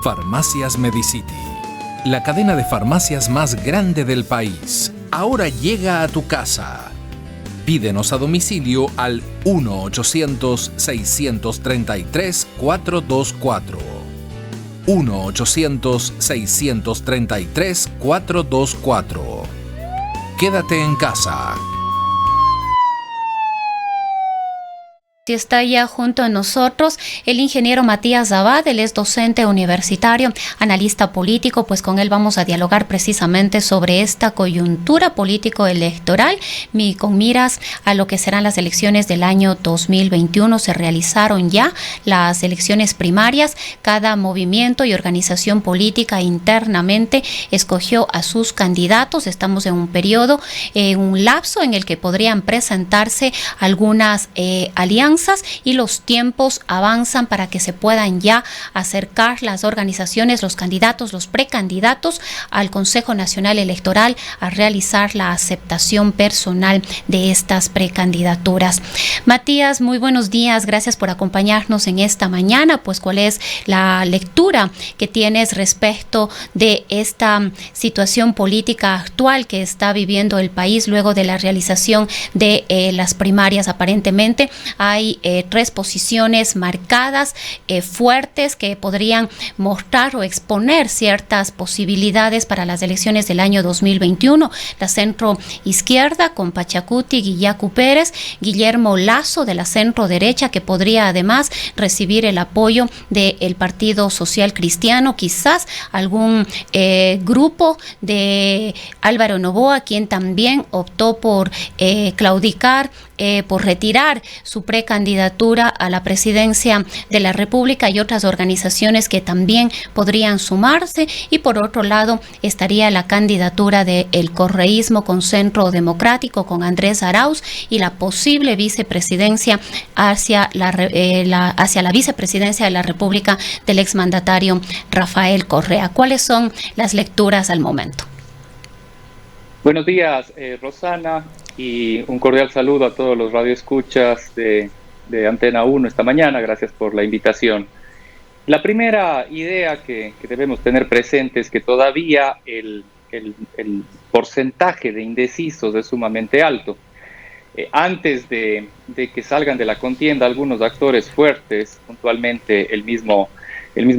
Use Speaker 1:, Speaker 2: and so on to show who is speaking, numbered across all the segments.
Speaker 1: Farmacias Medicity, la cadena de farmacias más grande del país, ahora llega a tu casa. Pídenos a domicilio al 1-800-633-424. 1-800-633-424. Quédate en casa.
Speaker 2: Está ya junto a nosotros el ingeniero Matías Abad. Él es docente universitario, analista político, pues con él vamos a dialogar precisamente sobre esta coyuntura político-electoral con miras a lo que serán las elecciones del año 2021. Se realizaron ya las elecciones primarias. Cada movimiento y organización política internamente escogió a sus candidatos. Estamos en un periodo, un lapso en el que podrían presentarse algunas alianzas, y los tiempos avanzan para que se puedan ya acercar las organizaciones, los candidatos, los precandidatos al Consejo Nacional Electoral a realizar la aceptación personal de estas precandidaturas. Matías, muy buenos días, gracias por acompañarnos en esta mañana. Pues, ¿cuál es la lectura que tienes respecto de esta situación política actual que está viviendo el país luego de la realización de las primarias? Aparentemente hay tres posiciones marcadas, fuertes, que podrían mostrar o exponer ciertas posibilidades para las elecciones del año 2021. La centro izquierda con Pachacuti, Guillacu Pérez, Guillermo Lasso de la centro derecha, que podría además recibir el apoyo del Partido Social Cristiano, quizás algún grupo de Álvaro Noboa, quien también optó por claudicar, por retirar su precandidatura a la presidencia de la República, y otras organizaciones que también podrían sumarse. Y por otro lado estaría la candidatura del correísmo con Centro Democrático, con Andrés Arauz, y la posible vicepresidencia hacia la vicepresidencia de la República del exmandatario Rafael Correa. ¿Cuáles son las lecturas al momento?
Speaker 3: Buenos días, Rosana, y un cordial saludo a todos los radioescuchas de Antena 1 esta mañana. Gracias por la invitación. La primera idea que debemos tener presente es que todavía el porcentaje de indecisos es sumamente alto. Antes de que salgan de la contienda algunos actores fuertes, puntualmente el mismo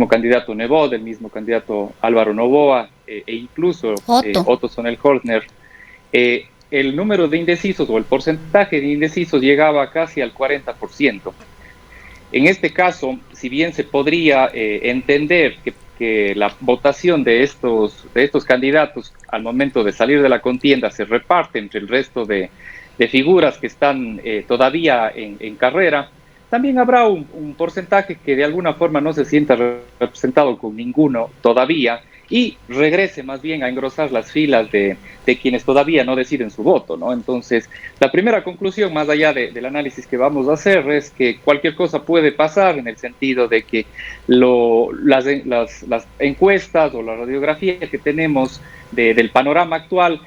Speaker 3: candidato Nebot, el mismo candidato Álvaro Noboa, e incluso Otto Sonnenholzner, el número de indecisos o el porcentaje de indecisos llegaba casi al 40%. En este caso, si bien se podría entender que la votación de estos candidatos al momento de salir de la contienda se reparte entre el resto de figuras que están todavía en carrera, también habrá un porcentaje que de alguna forma no se sienta representado con ninguno todavía, y regrese más bien a engrosar las filas de quienes todavía no deciden su voto, ¿no? Entonces, la primera conclusión, más allá del análisis que vamos a hacer, es que cualquier cosa puede pasar, en el sentido de que las encuestas o la radiografía que tenemos del panorama actual,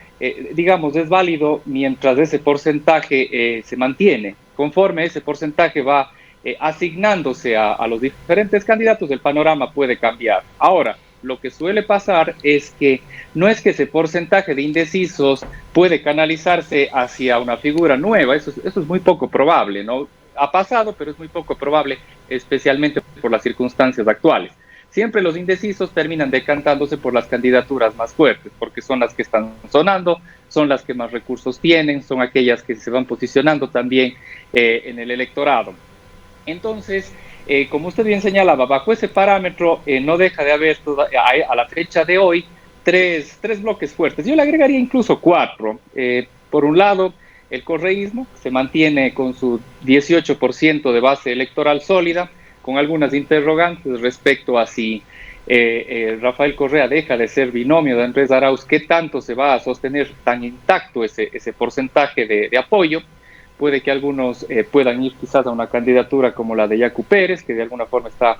Speaker 3: digamos, es válido mientras ese porcentaje se mantiene. Conforme ese porcentaje va asignándose a los diferentes candidatos, el panorama puede cambiar. Ahora, lo que suele pasar es que no es que ese porcentaje de indecisos puede canalizarse hacia una figura nueva. Eso es muy poco probable, ¿no? Ha pasado, pero es muy poco probable, especialmente por las circunstancias actuales. Siempre los indecisos terminan decantándose por las candidaturas más fuertes, porque son las que están sonando, son las que más recursos tienen, son aquellas que se van posicionando también en el electorado. Entonces, como usted bien señalaba, bajo ese parámetro no deja de haber a la fecha de hoy tres bloques fuertes. Yo le agregaría incluso cuatro. Por un lado, el correísmo se mantiene con su 18% de base electoral sólida, con algunas interrogantes respecto a si Rafael Correa deja de ser binomio de Andrés Arauz, qué tanto se va a sostener tan intacto ese porcentaje de apoyo. Puede que algunos puedan ir quizás a una candidatura como la de Guillacu Pérez, que de alguna forma está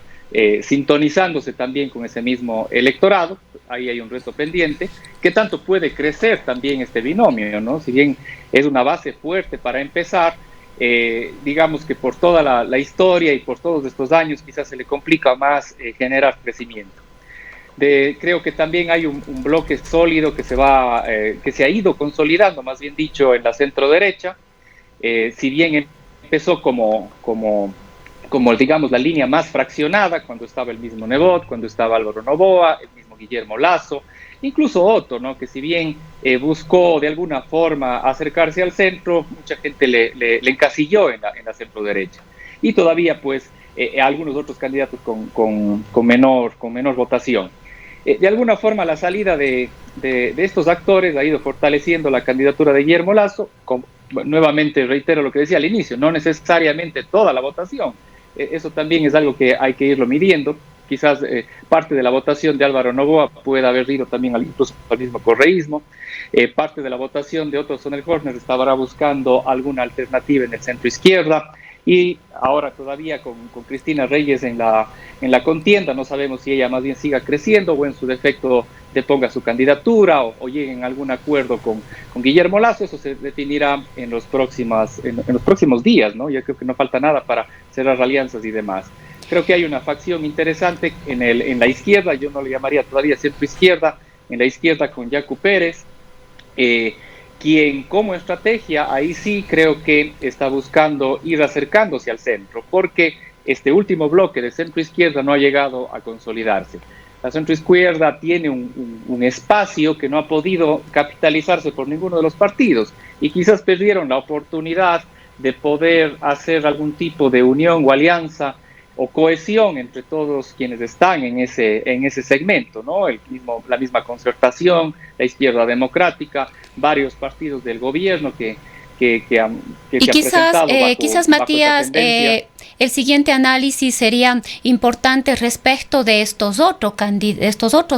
Speaker 3: sintonizándose también con ese mismo electorado. Ahí hay un reto pendiente. ¿Qué tanto puede crecer también este binomio, ¿no? Si bien es una base fuerte para empezar, digamos que por toda la historia y por todos estos años quizás se le complica más generar crecimiento. Creo que también hay un bloque sólido que se ha ido consolidando, más bien dicho, en la centro derecha. Si bien empezó como digamos, la línea más fraccionada, cuando estaba el mismo Nebot, cuando estaba Álvaro Noboa, el mismo Guillermo Lasso, incluso Otto, ¿no? Que si bien buscó de alguna forma acercarse al centro, mucha gente le encasilló en la centro derecha. Y todavía, pues, algunos otros candidatos con menor votación. De alguna forma, la salida de estos actores ha ido fortaleciendo la candidatura de Guillermo Lasso. Nuevamente reitero lo que decía al inicio, no necesariamente toda la votación. Eso también es algo que hay que irlo midiendo. Quizás parte de la votación de Álvaro Noboa pueda haber ido también incluso al mismo correísmo. Parte de la votación de Otto Sonnenhorner estará buscando alguna alternativa en el centro izquierda. Y ahora todavía con Cristina Reyes en la contienda, no sabemos si ella más bien siga creciendo o en su defecto deponga su candidatura o lleguen a algún acuerdo con Guillermo Lasso. Eso se definirá en los próximos días, ¿no? Ya creo que no falta nada para cerrar alianzas y demás. Creo que hay una facción interesante en la izquierda, yo no le llamaría todavía centro izquierda, en la izquierda con Yacu Pérez, quien como estrategia, ahí sí creo que está buscando ir acercándose al centro, porque este último bloque de centro-izquierda no ha llegado a consolidarse. La centro-izquierda tiene un espacio que no ha podido capitalizarse por ninguno de los partidos, y quizás perdieron la oportunidad de poder hacer algún tipo de unión o alianza o cohesión entre todos quienes están en ese segmento, ¿no? La misma Concertación, la Izquierda Democrática, varios partidos del gobierno que
Speaker 2: y
Speaker 3: se han presentado
Speaker 2: quizás
Speaker 3: bajo
Speaker 2: Matías, el siguiente análisis sería importante respecto de estos otros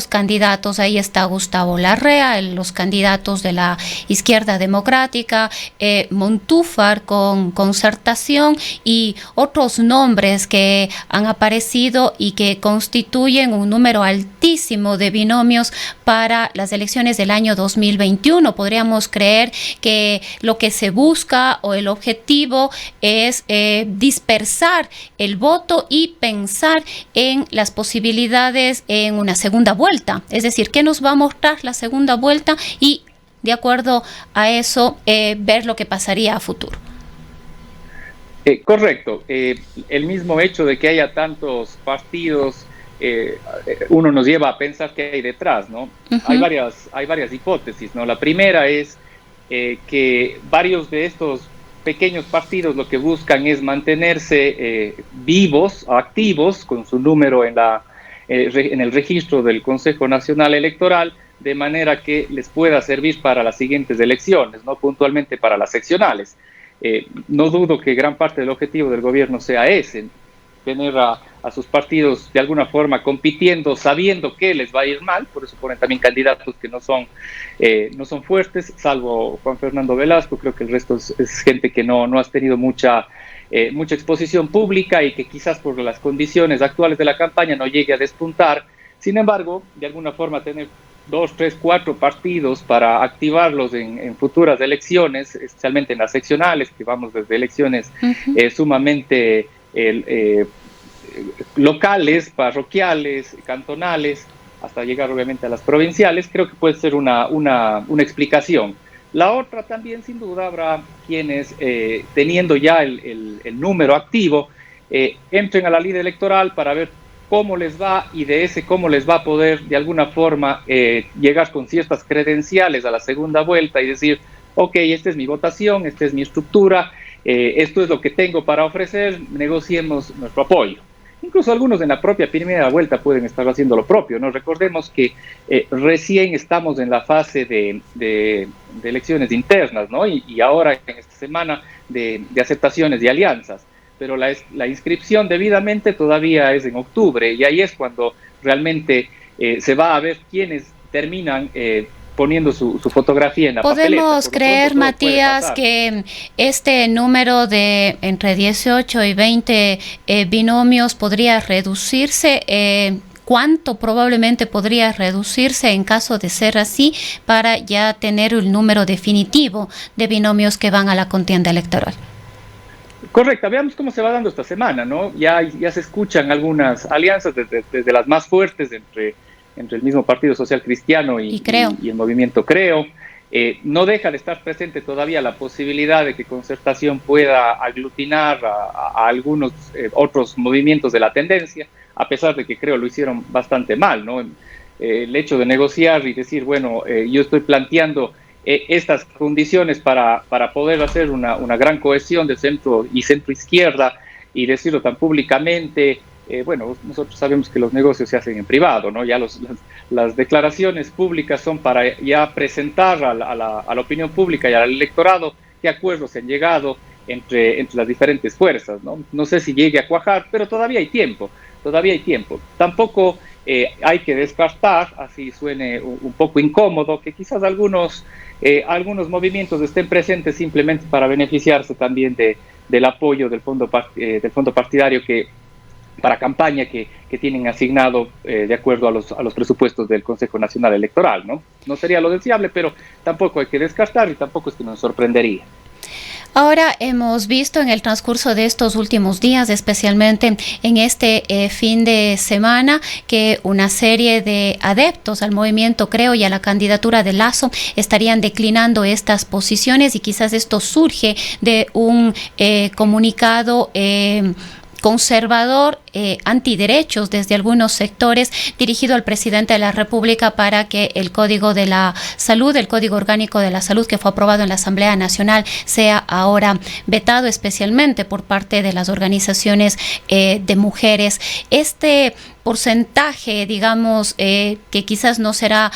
Speaker 2: candidatos. Ahí está Gustavo Larrea, los candidatos de la Izquierda Democrática, Montúfar con Concertación y otros nombres que han aparecido y que constituyen un número altísimo de binomios para las elecciones del año 2021. Podríamos creer que lo que se busca o el objetivo es dispersar el voto y pensar en las posibilidades en una segunda vuelta. Es decir, ¿qué nos va a mostrar la segunda vuelta? Y de acuerdo a eso, ver lo que pasaría a futuro.
Speaker 3: Correcto. El mismo hecho de que haya tantos partidos, uno nos lleva a pensar qué hay detrás, ¿no? Uh-huh. Hay varias hipótesis, ¿no? La primera es que varios de estos pequeños partidos lo que buscan es mantenerse vivos, activos, con su número en el registro del Consejo Nacional Electoral, de manera que les pueda servir para las siguientes elecciones, no puntualmente para las seccionales. No dudo que gran parte del objetivo del gobierno sea ese, tener a sus partidos de alguna forma compitiendo, sabiendo que les va a ir mal. Por eso ponen también candidatos que no son fuertes, salvo Juan Fernando Velasco. Creo que el resto es gente que no ha tenido mucha exposición pública y que quizás por las condiciones actuales de la campaña no llegue a despuntar. Sin embargo, de alguna forma tener 2, 3, 4 partidos para activarlos en futuras elecciones, especialmente en las seccionales, que vamos desde elecciones sumamente locales, parroquiales, cantonales, hasta llegar obviamente a las provinciales. Creo que puede ser una explicación. La otra también, sin duda, habrá quienes, teniendo ya el número activo, entren a la lid electoral para ver cómo les va, y de ese cómo les va a poder de alguna forma llegar con ciertas credenciales a la segunda vuelta y decir, ok, esta es mi votación, esta es mi estructura, esto es lo que tengo para ofrecer, negociemos nuestro apoyo. Incluso algunos en la propia primera vuelta pueden estar haciendo lo propio, ¿no? Recordemos que recién estamos en la fase de elecciones internas, ¿no? Y ahora en esta semana de aceptaciones y alianzas. Pero la inscripción debidamente todavía es en octubre, y ahí es cuando realmente se va a ver quiénes terminan poniendo su fotografía en la papeleta.
Speaker 2: ¿Podemos creer, Matías, que este número de entre 18 y 20 binomios podría reducirse? ¿Cuánto probablemente podría reducirse en caso de ser así para ya tener el número definitivo de binomios que van a la contienda electoral?
Speaker 3: Correcto, veamos cómo se va dando esta semana, ¿no? Ya se escuchan algunas alianzas desde las más fuertes entre entre el mismo Partido Social Cristiano y el movimiento Creo. No deja de estar presente todavía la posibilidad de que Concertación pueda aglutinar a algunos otros movimientos de la tendencia, a pesar de que Creo lo hicieron bastante mal, ¿no? El hecho de negociar y decir, bueno, yo estoy planteando estas condiciones para poder hacer una gran cohesión de centro y centro-izquierda y decirlo tan públicamente. Bueno, nosotros sabemos que los negocios se hacen en privado, ¿no? Ya las declaraciones públicas son para ya presentar a la opinión pública y al electorado qué acuerdos se han llegado entre las diferentes fuerzas, ¿no? No sé si llegue a cuajar, pero todavía hay tiempo. Tampoco hay que descartar, así suene un poco incómodo, que quizás algunos movimientos estén presentes simplemente para beneficiarse también del apoyo del fondo partidario para campaña que tienen asignado de acuerdo a los presupuestos del Consejo Nacional Electoral, ¿no? No sería lo deseable, pero tampoco hay que descartar y tampoco es que nos sorprendería.
Speaker 2: Ahora hemos visto en el transcurso de estos últimos días, especialmente en este fin de semana, que una serie de adeptos al movimiento Creo y a la candidatura de Lasso estarían declinando estas posiciones, y quizás esto surge de un comunicado conservador, antiderechos desde algunos sectores, dirigido al presidente de la República para que el Código de la Salud, el Código Orgánico de la Salud que fue aprobado en la Asamblea Nacional, sea ahora vetado, especialmente por parte de las organizaciones de mujeres. Este porcentaje, digamos, que quizás no será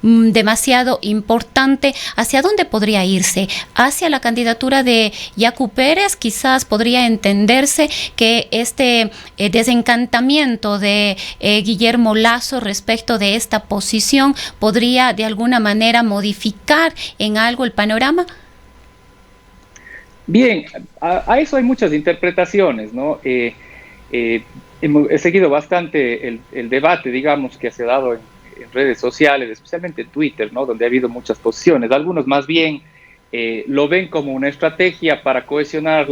Speaker 2: demasiado importante, ¿hacia dónde podría irse? ¿Hacia la candidatura de Yacu Pérez? Quizás podría entenderse que este desencantamiento de Guillermo Lasso respecto de esta posición podría de alguna manera modificar en algo el panorama.
Speaker 3: Bien, a eso hay muchas interpretaciones, ¿no? He seguido bastante el debate, digamos, que se ha dado en redes sociales, especialmente en Twitter, ¿no? Donde ha habido muchas posiciones. Algunos más bien lo ven como una estrategia para cohesionar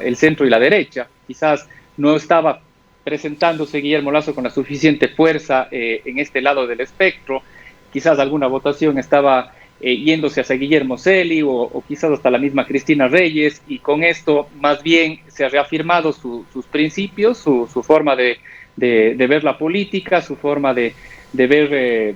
Speaker 3: el centro y la derecha. Quizás no estaba presentándose Guillermo Lasso con la suficiente fuerza en este lado del espectro. Quizás alguna votación estaba yéndose hacia Guillermo Celi o quizás hasta la misma Cristina Reyes, y con esto más bien se ha reafirmado sus principios, su forma de ver la política, su forma de ver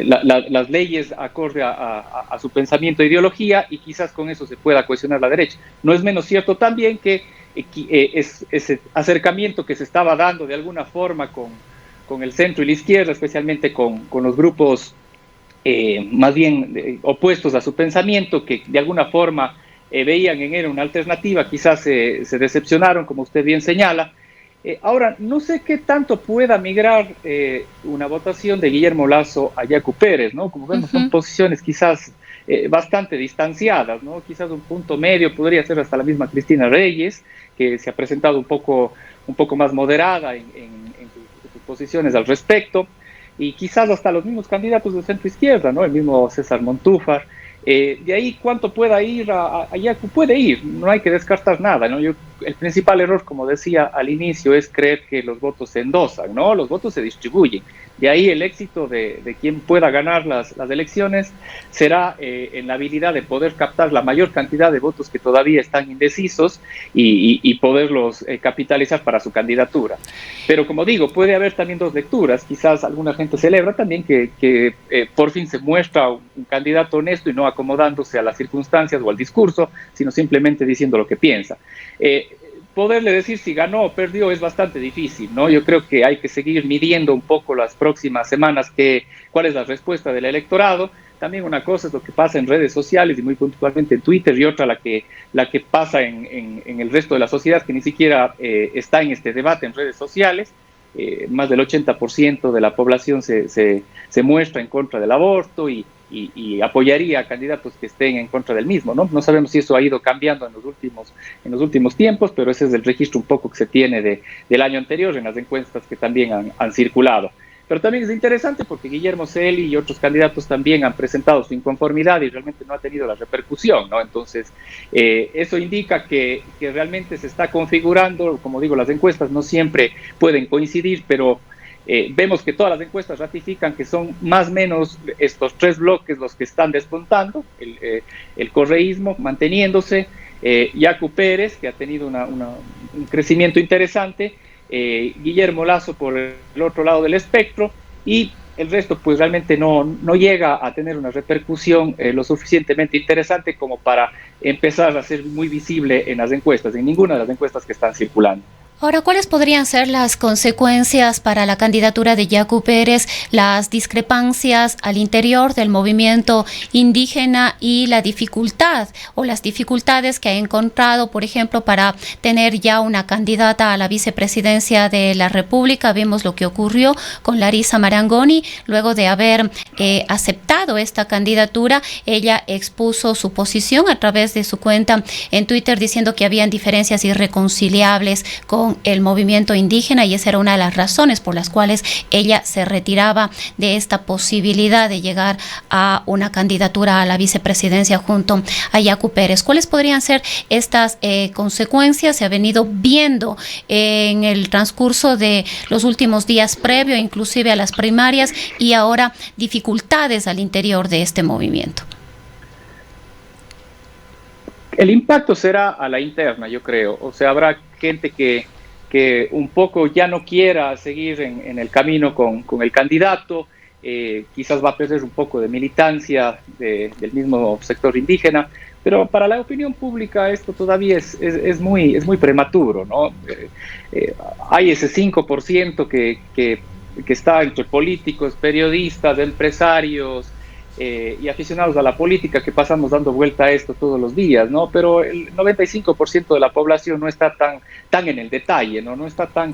Speaker 3: las leyes acorde a su pensamiento e ideología, y quizás con eso se pueda cohesionar la derecha. No es menos cierto también que ese acercamiento que se estaba dando de alguna forma con el centro y la izquierda, especialmente con los grupos más bien opuestos a su pensamiento, que de alguna forma veían en él una alternativa, quizás se decepcionaron, como usted bien señala. Ahora, no sé qué tanto pueda migrar una votación de Guillermo Lasso a Yacu Pérez, ¿no? Como vemos, son posiciones quizás bastante distanciadas, ¿no? Quizás un punto medio podría ser hasta la misma Cristina Reyes, que se ha presentado un poco más moderada en sus posiciones al respecto, y quizás hasta los mismos candidatos de centro izquierda, ¿no? El mismo César Montúfar. De ahí, ¿cuánto pueda ir a Yacu? Puede ir, no hay que descartar nada, ¿no? El principal error, como decía al inicio, es creer que los votos se endosan, ¿no? Los votos se distribuyen. De ahí el éxito de quien pueda ganar las elecciones será en la habilidad de poder captar la mayor cantidad de votos que todavía están indecisos y poderlos capitalizar para su candidatura. Pero como digo, puede haber también dos lecturas. Quizás alguna gente celebra también que por fin se muestra un candidato honesto y no acomodándose a las circunstancias o al discurso, sino simplemente diciendo lo que piensa. Poderle decir si ganó o perdió es bastante difícil, ¿no? Yo creo que hay que seguir midiendo un poco las próximas semanas cuál es la respuesta del electorado. También una cosa es lo que pasa en redes sociales y muy puntualmente en Twitter, y otra la que pasa en el resto de la sociedad, que ni siquiera está en este debate en redes sociales. Más del 80% de la población se muestra en contra del aborto y apoyaría a candidatos que estén en contra del mismo, ¿no? No sabemos si eso ha ido cambiando en los últimos tiempos, pero ese es el registro un poco que se tiene del año anterior en las encuestas que también han circulado. Pero también es interesante porque Guillermo Celi y otros candidatos también han presentado su inconformidad y realmente no ha tenido la repercusión, ¿no? Entonces, eso indica que realmente se está configurando, como digo, las encuestas no siempre pueden coincidir, pero Vemos que todas las encuestas ratifican que son más o menos estos tres bloques los que están despuntando, el correísmo manteniéndose, Yacu Pérez, que ha tenido un crecimiento interesante, Guillermo Lasso por el otro lado del espectro, y el resto pues realmente no llega a tener una repercusión lo suficientemente interesante como para empezar a ser muy visible en las encuestas, en ninguna de las encuestas que están circulando.
Speaker 2: Ahora, ¿cuáles podrían ser las consecuencias para la candidatura de Yacu Pérez, las discrepancias al interior del movimiento indígena y la dificultad o las dificultades que ha encontrado, por ejemplo, para tener ya una candidata a la vicepresidencia de la República? Vimos lo que ocurrió con Larissa Marangoni. Luego de haber aceptado esta candidatura, ella expuso su posición a través de su cuenta en Twitter diciendo que habían diferencias irreconciliables con el movimiento indígena, y esa era una de las razones por las cuales ella se retiraba de esta posibilidad de llegar a una candidatura a la vicepresidencia junto a Yacu Pérez. ¿Cuáles podrían ser estas consecuencias? Se ha venido viendo en el transcurso de los últimos días previo inclusive a las primarias, y ahora dificultades al interior de este movimiento.
Speaker 3: El impacto será a la interna, yo creo. O sea, habrá gente que un poco ya no quiera seguir en el camino con el candidato, quizás va a perder un poco de militancia del mismo sector indígena, pero para la opinión pública esto todavía es muy prematuro, ¿no? Hay ese 5% que está entre políticos, periodistas, empresarios, y aficionados a la política, que pasamos dando vuelta a esto todos los días, ¿no? Pero el 95% de la población no está tan en el detalle, no está tan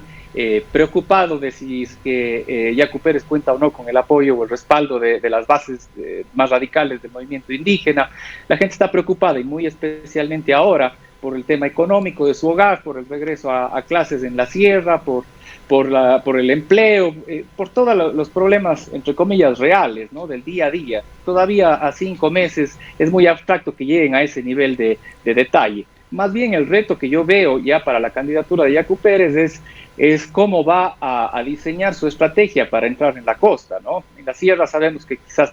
Speaker 3: preocupado de si es que Yacu Pérez cuenta o no con el apoyo o el respaldo de las bases más radicales del movimiento indígena. La gente está preocupada, y muy especialmente ahora, por el tema económico de su hogar, por el regreso a clases en la sierra, por el empleo, por todos los problemas, entre comillas, reales, ¿no? Del día a día. Todavía a 5 meses es muy abstracto que lleguen a ese nivel de detalle. Más bien el reto que yo veo ya para la candidatura de Yacu Pérez es cómo va a diseñar su estrategia para entrar en la costa, ¿no? En la sierra sabemos que quizás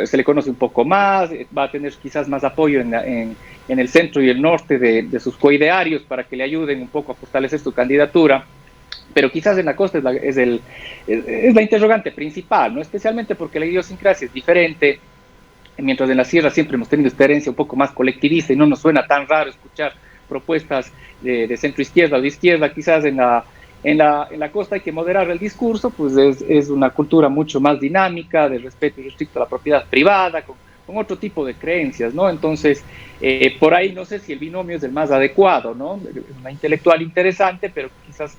Speaker 3: se le conoce un poco más, va a tener quizás más apoyo en el centro y el norte de sus coidearios para que le ayuden un poco a fortalecer su candidatura, pero quizás en la costa es la interrogante principal, ¿no? Especialmente porque la idiosincrasia es diferente, mientras en la sierra siempre hemos tenido esta herencia un poco más colectivista y no nos suena tan raro escuchar propuestas de centro izquierda o de izquierda. Quizás en la costa hay que moderar el discurso, pues es una cultura mucho más dinámica, de respeto y restricto a la propiedad privada, con otro tipo de creencias, ¿no? Entonces, por ahí no sé si el binomio es el más adecuado, ¿no? Una intelectual interesante, pero quizás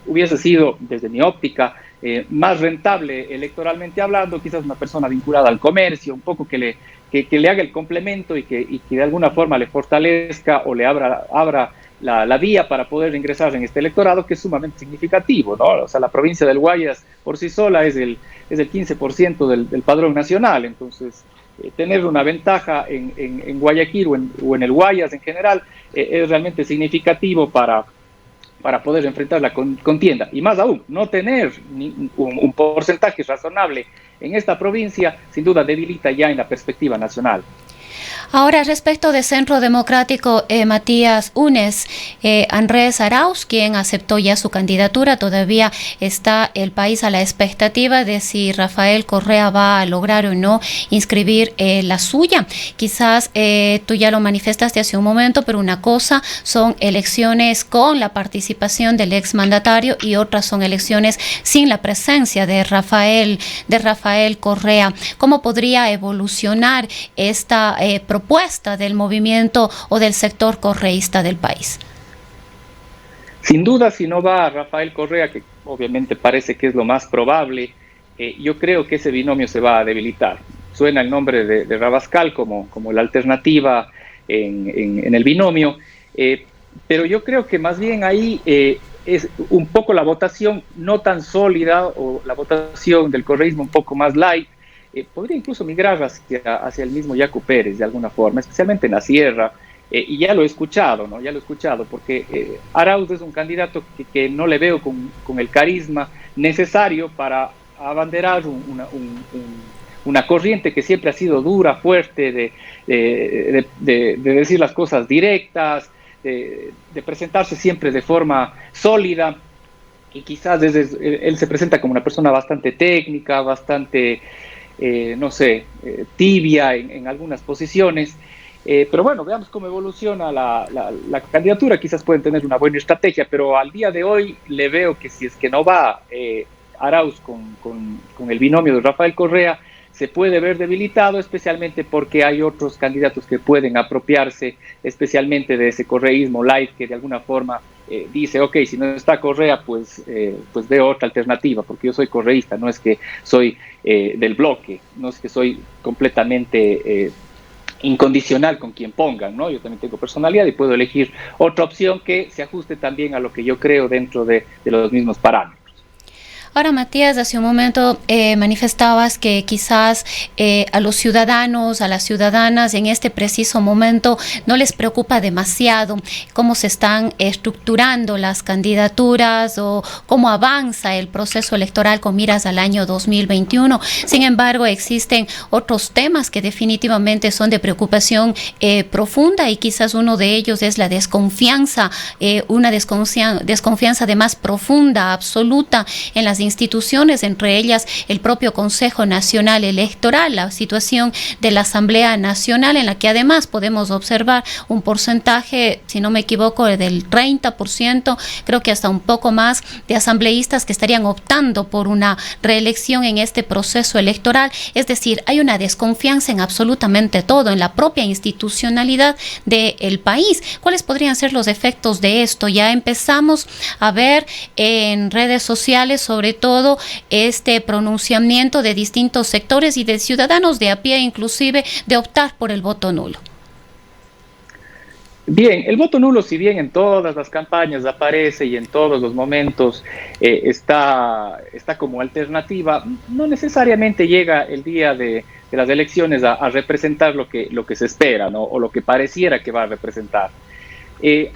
Speaker 3: hubiese sido, desde mi óptica, más rentable electoralmente hablando, quizás una persona vinculada al comercio, un poco que le haga el complemento y que de alguna forma le fortalezca o le abra la vía para poder ingresar en este electorado, que es sumamente significativo, ¿no? O sea, la provincia del Guayas por sí sola es el 15% del padrón nacional. Entonces, tener una ventaja en Guayaquil o en el Guayas en general es realmente significativo para poder enfrentar la contienda. Y más aún, no tener un porcentaje razonable en esta provincia, sin duda debilita ya en la perspectiva nacional.
Speaker 2: Ahora, respecto de Centro Democrático, Matías Unes, Andrés Arauz, quien aceptó ya su candidatura, todavía está el país a la expectativa de si Rafael Correa va a lograr o no inscribir la suya. Quizás tú ya lo manifestaste hace un momento, pero una cosa son elecciones con la participación del exmandatario y otras son elecciones sin la presencia de Rafael Correa. ¿Cómo podría evolucionar esta propuesta del movimiento o del sector correísta del país?
Speaker 3: Sin duda, si no va Rafael Correa, que obviamente parece que es lo más probable, yo creo que ese binomio se va a debilitar. Suena el nombre de Rabascal como la alternativa en el binomio, pero yo creo que más bien ahí es un poco la votación no tan sólida, o la votación del correísmo un poco más light, podría incluso migrar hacia el mismo Yacu Pérez de alguna forma, especialmente en la sierra. y ya lo he escuchado, ¿no? Ya lo he escuchado, porque Arauz es un candidato que no le veo con el carisma necesario para abanderar una corriente que siempre ha sido dura, fuerte, de decir las cosas directas, de presentarse siempre de forma sólida, y quizás él se presenta como una persona bastante técnica, bastante, no sé, tibia en algunas posiciones. Pero bueno, veamos cómo evoluciona la candidatura. Quizás pueden tener una buena estrategia, pero al día de hoy le veo que si es que no va Arauz con el binomio de Rafael Correa, se puede ver debilitado, especialmente porque hay otros candidatos que pueden apropiarse especialmente de ese correísmo light, que de alguna forma dice, ok, si no está Correa, pues veo otra alternativa, porque yo soy correísta, no es que soy del bloque, no es que soy completamente incondicional con quien pongan, ¿no? Yo también tengo personalidad y puedo elegir otra opción que se ajuste también a lo que yo creo dentro de los mismos parámetros.
Speaker 2: Ahora, Matías, hace un momento manifestabas que quizás a los ciudadanos, a las ciudadanas en este preciso momento no les preocupa demasiado cómo se están estructurando las candidaturas o cómo avanza el proceso electoral con miras al año 2021. Sin embargo, existen otros temas que definitivamente son de preocupación profunda, y quizás uno de ellos es la desconfianza, una desconfianza además profunda, absoluta en las instituciones, entre ellas el propio Consejo Nacional Electoral, la situación de la Asamblea Nacional, en la que además podemos observar un porcentaje, si no me equivoco, del 30%, creo que hasta un poco más, de asambleístas que estarían optando por una reelección en este proceso electoral. Es decir, hay una desconfianza en absolutamente todo, en la propia institucionalidad del país. ¿Cuáles podrían ser los efectos de esto? Ya empezamos a ver en redes sociales, sobre todo, este pronunciamiento de distintos sectores y de ciudadanos de a pie, inclusive, de optar por el voto nulo.
Speaker 3: Bien, el voto nulo, si bien en todas las campañas aparece y en todos los momentos está como alternativa, no necesariamente llega el día de las elecciones a representar lo que se espera, ¿no? O lo que pareciera que va a representar.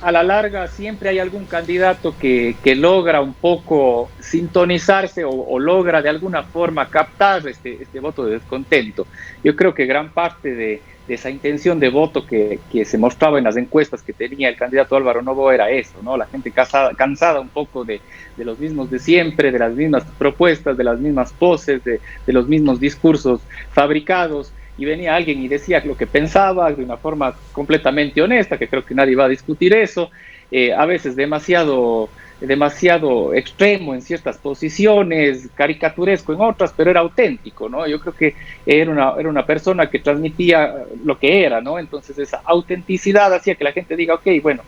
Speaker 3: A la larga siempre hay algún candidato que logra un poco sintonizarse o logra de alguna forma captar este voto de descontento. Yo creo que gran parte de esa intención de voto que se mostraba en las encuestas que tenía el candidato Álvaro Noboa era eso, ¿no? La gente cansada un poco de los mismos de siempre, de las mismas propuestas, de las mismas poses, de los mismos discursos fabricados. Y venía alguien y decía lo que pensaba de una forma completamente honesta, que creo que nadie va a discutir eso, a veces demasiado extremo en ciertas posiciones, caricaturesco en otras, pero era auténtico, ¿no? Yo creo que era una persona que transmitía lo que era, ¿no? Entonces esa autenticidad hacía que la gente diga, ok, bueno,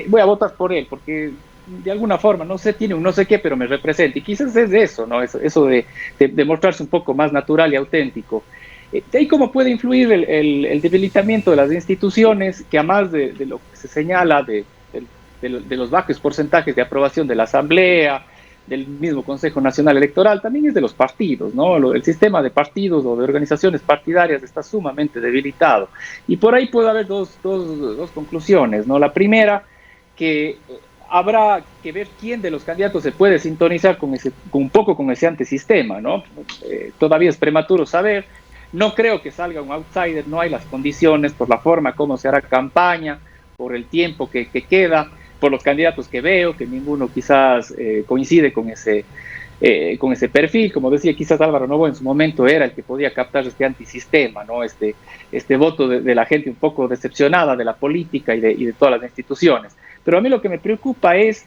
Speaker 3: voy a votar por él, porque de alguna forma, no sé, tiene un no sé qué, pero me representa. Y quizás es eso, ¿no? Eso de mostrarse un poco más natural y auténtico. De ahí cómo puede influir el debilitamiento de las instituciones, que además de lo que se señala de los bajos porcentajes de aprobación de la Asamblea, del mismo Consejo Nacional Electoral, también es de los partidos, ¿no? El sistema de partidos o de organizaciones partidarias está sumamente debilitado. Y por ahí puede haber dos conclusiones, ¿no? La primera, que habrá que ver quién de los candidatos se puede sintonizar un poco con ese antisistema, ¿no? Todavía es prematuro saber. No creo que salga un outsider, no hay las condiciones por la forma como se hará campaña, por el tiempo que queda, por los candidatos que veo, que ninguno quizás coincide con ese perfil. Como decía, quizás Álvaro Noboa en su momento era el que podía captar este antisistema, ¿no? Este voto de la gente un poco decepcionada de la política y de todas las instituciones. Pero a mí lo que me preocupa es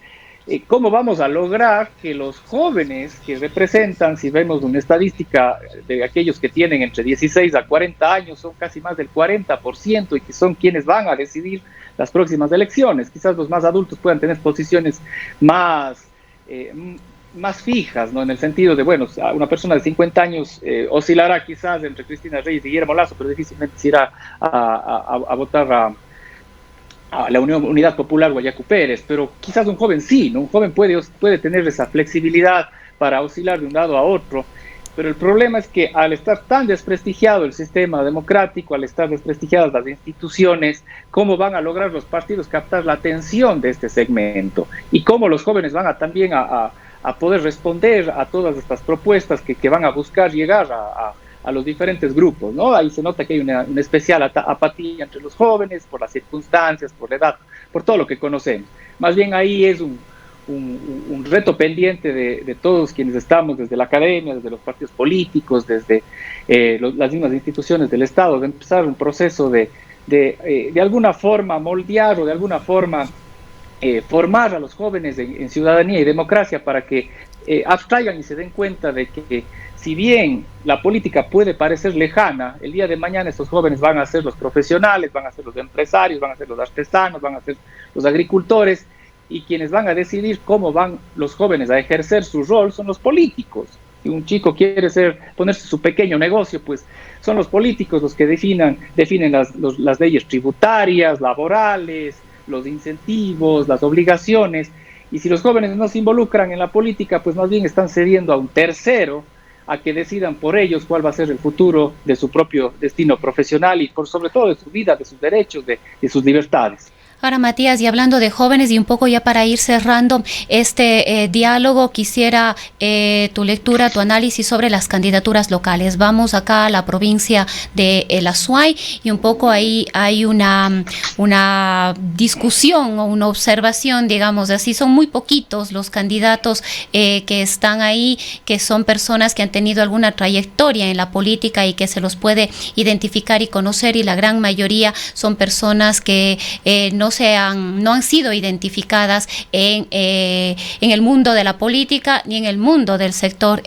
Speaker 3: cómo vamos a lograr que los jóvenes que representan, si vemos una estadística de aquellos que tienen entre 16 a 40 años, son casi más del 40%, y que son quienes van a decidir las próximas elecciones. Quizás los más adultos puedan tener posiciones más fijas, ¿no? En el sentido de, bueno, una persona de 50 años oscilará quizás entre Cristina Reyes y Guillermo Lasso, pero difícilmente se irá a votar a la Unidad Popular Guayacu Pérez, pero quizás un joven sí, ¿no? Un joven puede tener esa flexibilidad para oscilar de un lado a otro. Pero el problema es que al estar tan desprestigiado el sistema democrático, al estar desprestigiadas las instituciones, ¿cómo van a lograr los partidos captar la atención de este segmento? Y cómo los jóvenes van a también a poder responder a todas estas propuestas que van a buscar llegar a los diferentes grupos, ¿no? Ahí se nota que hay una especial apatía entre los jóvenes por las circunstancias, por la edad, por todo lo que conocemos. Más bien ahí es un reto pendiente de todos quienes estamos desde la academia, desde los partidos políticos, desde las mismas instituciones del Estado, de empezar un proceso de alguna forma moldear o de alguna forma formar a los jóvenes en ciudadanía y democracia para que abstraigan y se den cuenta de que si bien la política puede parecer lejana, el día de mañana estos jóvenes van a ser los profesionales, van a ser los empresarios, van a ser los artesanos, van a ser los agricultores, y quienes van a decidir cómo van los jóvenes a ejercer su rol son los políticos. Si un chico quiere ponerse su pequeño negocio, pues son los políticos los que definen las leyes tributarias, laborales, los incentivos, las obligaciones, y si los jóvenes no se involucran en la política, pues más bien están cediendo a un tercero a que decidan por ellos cuál va a ser el futuro de su propio destino profesional y sobre todo de su vida, de sus derechos, de sus libertades.
Speaker 2: Ahora, Matías, y hablando de jóvenes y un poco ya para ir cerrando este diálogo, quisiera tu lectura, tu análisis sobre las candidaturas locales. Vamos acá a la provincia de El Azuay y un poco ahí hay una discusión o una observación, digamos así. Son muy poquitos los candidatos que están ahí, que son personas que han tenido alguna trayectoria en la política y que se los puede identificar y conocer, y la gran mayoría son personas que no han sido identificadas en el mundo de la política ni en el mundo del sector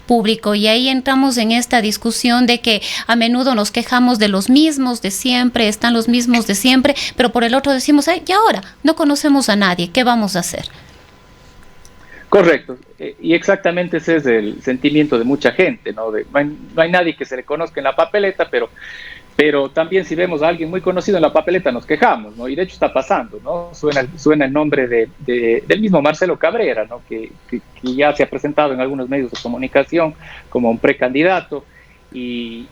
Speaker 2: público. Y ahí entramos en esta discusión de que a menudo nos quejamos de los mismos de siempre, están los mismos de siempre, pero por el otro decimos, y ahora no conocemos a nadie, ¿qué vamos a hacer?
Speaker 3: Correcto, y exactamente ese es el sentimiento de mucha gente, ¿no? No hay nadie que se le conozca en la papeleta, pero también si vemos a alguien muy conocido en la papeleta nos quejamos, ¿no? Y de hecho está pasando, ¿no? Suena el nombre del mismo Marcelo Cabrera, ¿no? Que ya se ha presentado en algunos medios de comunicación como un precandidato y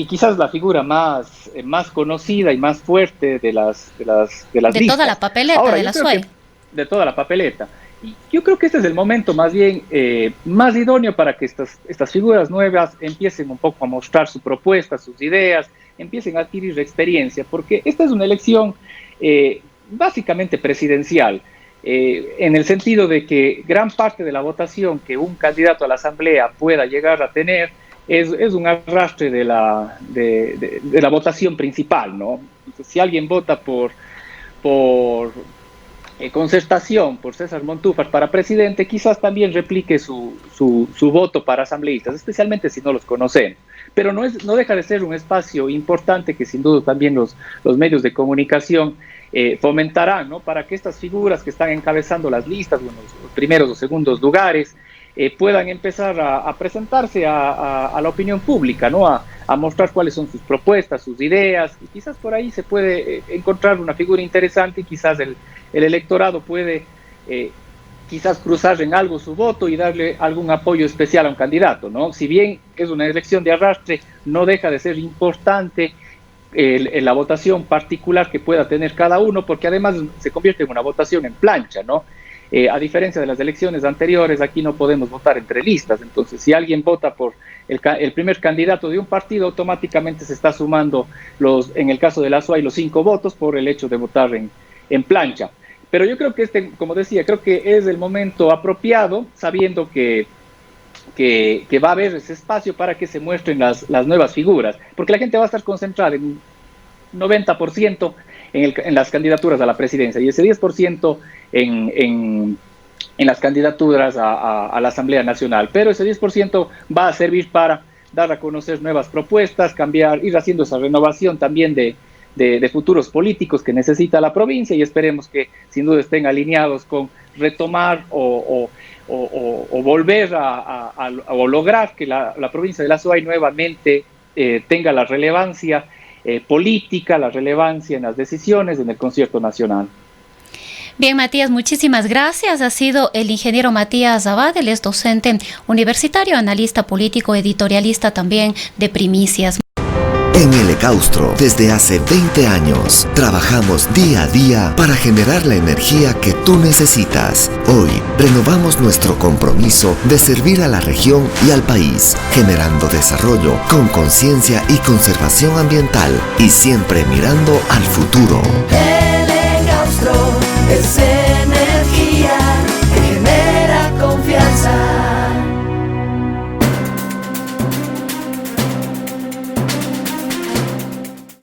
Speaker 3: quizás la figura más conocida y más fuerte de las listas.
Speaker 2: Toda la papeleta. Ahora, de la SUAY.
Speaker 3: De toda la papeleta. Y yo creo que este es el momento más bien más idóneo para que estas figuras nuevas empiecen un poco a mostrar su propuesta, sus ideas, empiecen a adquirir experiencia, porque esta es una elección básicamente presidencial, en el sentido de que gran parte de la votación que un candidato a la Asamblea pueda llegar a tener es un arrastre de la votación principal, ¿no? Entonces, si alguien vota por concertación por César Montúfar para presidente, quizás también replique su voto para asambleístas, especialmente si no los conocen. Pero no deja de ser un espacio importante que sin duda también los medios de comunicación fomentarán, ¿no? Para que estas figuras que están encabezando las listas, los primeros o segundos lugares, puedan empezar a presentarse a la opinión pública, ¿no? A mostrar cuáles son sus propuestas, sus ideas, y quizás por ahí se puede encontrar una figura interesante y quizás el electorado puede quizás cruzar en algo su voto y darle algún apoyo especial a un candidato, ¿no? Si bien es una elección de arrastre, no deja de ser importante la votación particular que pueda tener cada uno, porque además se convierte en una votación en plancha, ¿no? A diferencia de las elecciones anteriores, aquí no podemos votar entre listas. Entonces, si alguien vota por el primer candidato de un partido, automáticamente se está sumando, en el caso de la SUAY, los 5 votos por el hecho de votar en plancha. Pero yo creo que como decía, creo que es el momento apropiado, sabiendo que va a haber ese espacio para que se muestren las nuevas figuras, porque la gente va a estar concentrada en 90% en las candidaturas a la presidencia y ese 10% en las candidaturas a la Asamblea Nacional. Pero ese 10% va a servir para dar a conocer nuevas propuestas, ir haciendo esa renovación también de futuros políticos que necesita la provincia, y esperemos que sin duda estén alineados con retomar o volver o lograr que la provincia de la SUAY nuevamente tenga la relevancia política, la relevancia en las decisiones en el concierto nacional.
Speaker 2: Bien, Matías, muchísimas gracias. Ha sido el ingeniero Matías Abad, él es docente universitario, analista político, editorialista también de Primicias.
Speaker 4: En el Ecaustro, desde hace 20 años, trabajamos día a día para generar la energía que tú necesitas. Hoy, renovamos nuestro compromiso de servir a la región y al país, generando desarrollo con conciencia y conservación ambiental y siempre mirando al futuro.
Speaker 5: El Ecaustro es